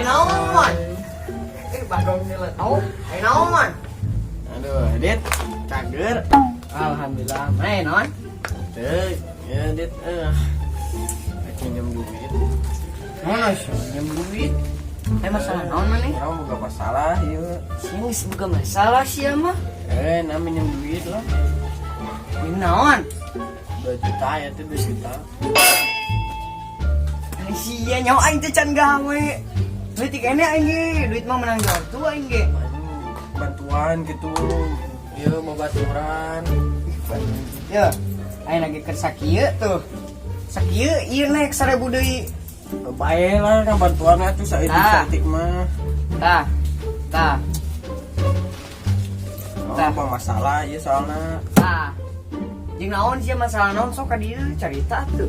naon? Bagong nilai tau. Naon? Aduh, Dit, cager. Alhamdulillah. Non. Tuh, ya Dit, aku minjem duit. Mana sih yang duit? Masalah naon mana? Orang bukan masalah, yuk. Sini bukan masalah sih mah. Nah minjem duit lah. Ini naon? 2 juta ya tuh 2 juta. Ini sia nyawa aing teh can gawe. Duit kene aing ge, duit mah menang jawab tuh aing ge. Bantuan gitu. Ya mau baturan. Ya, aing lagi kerja kieu tuh. Sakieu ieu naik 1000 deui. Bae lah kan bantuan atuh saeutik mah. Tah. Apa masalah ieu soalna. Tah. Jeung naon sih masalah naon sok ka dieu carita tuh.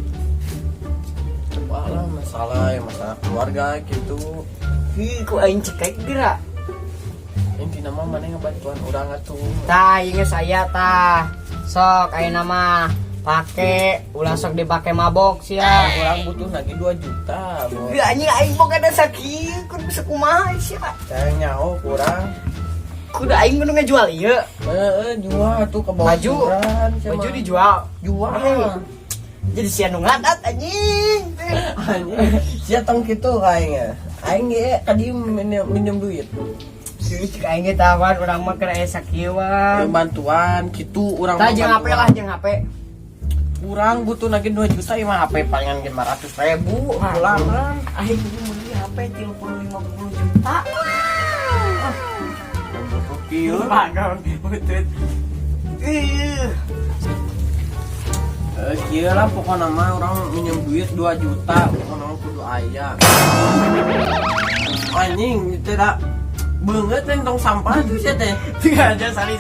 Coba lah masalah keluarga gitu. Ku aing cekek geura. Intina mah mana ngebantuan urang atuh. Tah, inget saya tah. Sok ayeuna mah pake ulah sok dipake mabok sia. Urang butuh lagi 2 juta. Geuh anjing aing boga da sakieu kudu bisa kumaha sia. Saya nyaho kurang. Kudu aing kudu ngajual ieu. Jual tuh ke bawah Baju. jualan, Baju dijual. Jual. Jadi sia nu ngadat anjing. Anjing, sia tong kitu aing. Aing ge kadi minjem duit. Cik aing ge tawan urang mah keur aya sakieu wan. Bantuan kitu urang Tah jeung HP lah jeung HP. Urang butuh lagi 2 juta imah HP palingan 500.000 pulang kan. Aing kudu meuli HP 30-50 juta. Kieu Bagong butut. kieu lah pokona mah urang minjem duit 2 juta pokona mah kudu aya. Anjing teh da beungeut tong sampah tuh sia teh. Tinggal aja sorry.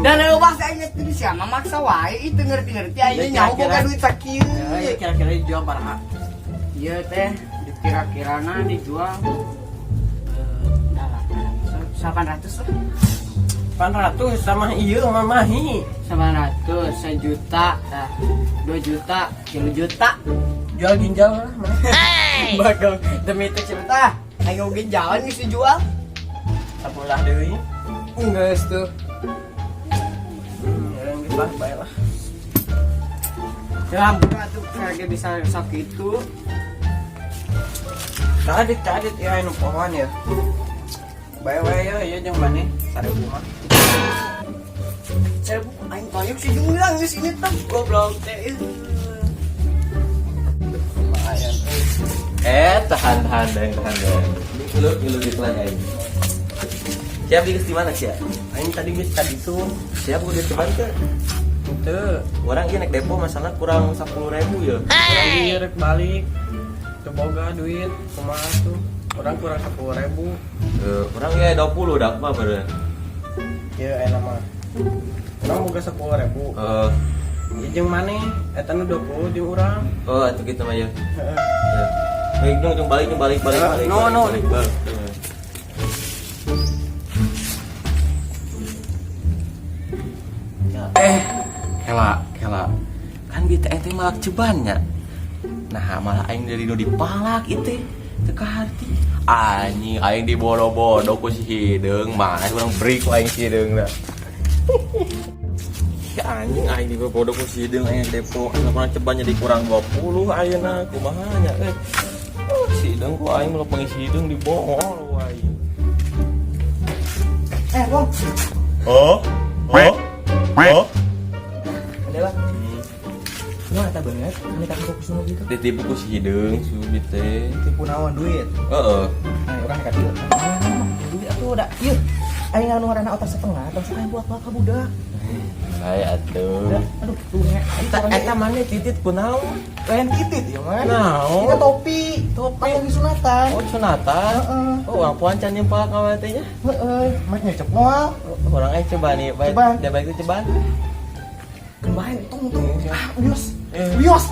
Dan eueuh saya inget teh sia mah maksa wae itu ngerti-ngerti aing nyaho boga duit sakieu. Ya kira-kira dijual baraha? Ieu teh dikira-kirana dijual 800 lah. 800 sama ieu mah mahi. 900, 1 juta, 2 juta, 3 juta. Jual ginjal lah mah. Bagong demi itu cerita. Ayo ginjalan geus dijual. Sapulah deui. Geus tuh. Yang gitu lah, bae lah. Ya ampun atuh kage bisa sok itu. Kadit ya anu pohon ya. Bae ya ieu jeung maneh 1000 mah. Saya aing toyok si jumlah geus ini tah goblok teh. Lumayan. Tahan deh. Ilu dikelan aing. Siap di di mana sih? Aing tadi geus tadi tuh. Siap udah teman ke? Teu, Orang ini naik depo masalah kurang 10.000 ya. urang rek balik. Teu boga duit kumaha tuh. Urang kurang 10.000. Orang ya 20 dak mah bener. Ieu enak mah. Urang boga 10.000. Ya jeung maneh eta nu 20 jeung urang. Atuh gitu mah ya. Baik dong, balik. No. Balik. Kela. Kan kita ente malak cebannya. Nah, malah aing dari nu dipalak itu. Teka hati. Anjing aing dibodo-bodo ku si hideung, mah urang beri ku aing si hideung da. Ya anjing aing dibodo ku si hideung aing depo, anu cebannya dikurang 20 ayeuna kumaha nya si hideung ku aing melu pengisi hideung dibohong aing. Bang. Oh. Adalah. Lu eta bener, ini tak fokus nu gitu. Ditipu ku si hideung subit teh. Tipu naon duit. Heeh. Nah, urang ka dieu. Duit atuh da. Ieu. Aing anu ngaranna otak setengah, tong sakaya buat ka budak. Hai atuh. Aduh, tuh nya. Eta maneh titit kunaon? Lain titit ya mah. Naon? Kita topi lagi sunatan. Oh, sunatan. Heeh. Oh, urang puan can nyempal ka teh nya. Heeh, mah nyecep moal. Orang aing coba nih, baik. Coba. Da baik teh coba. Kembali tong. Wios.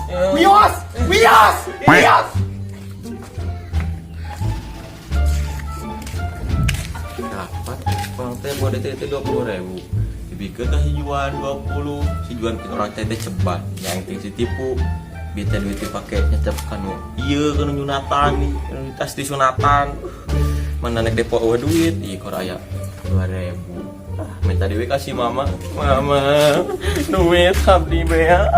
Dapat orang teh mau DT 20.000. Dibikeun ka hijuan 20. Si juan orang teh ceban, yang ting si tipu. Bita duit dipake nyetep kanu iya kanu nyunatan nih tas di sunatan mana naik depo duit iya kor aya 2.000 minta dewi kasih mama duit abdi bea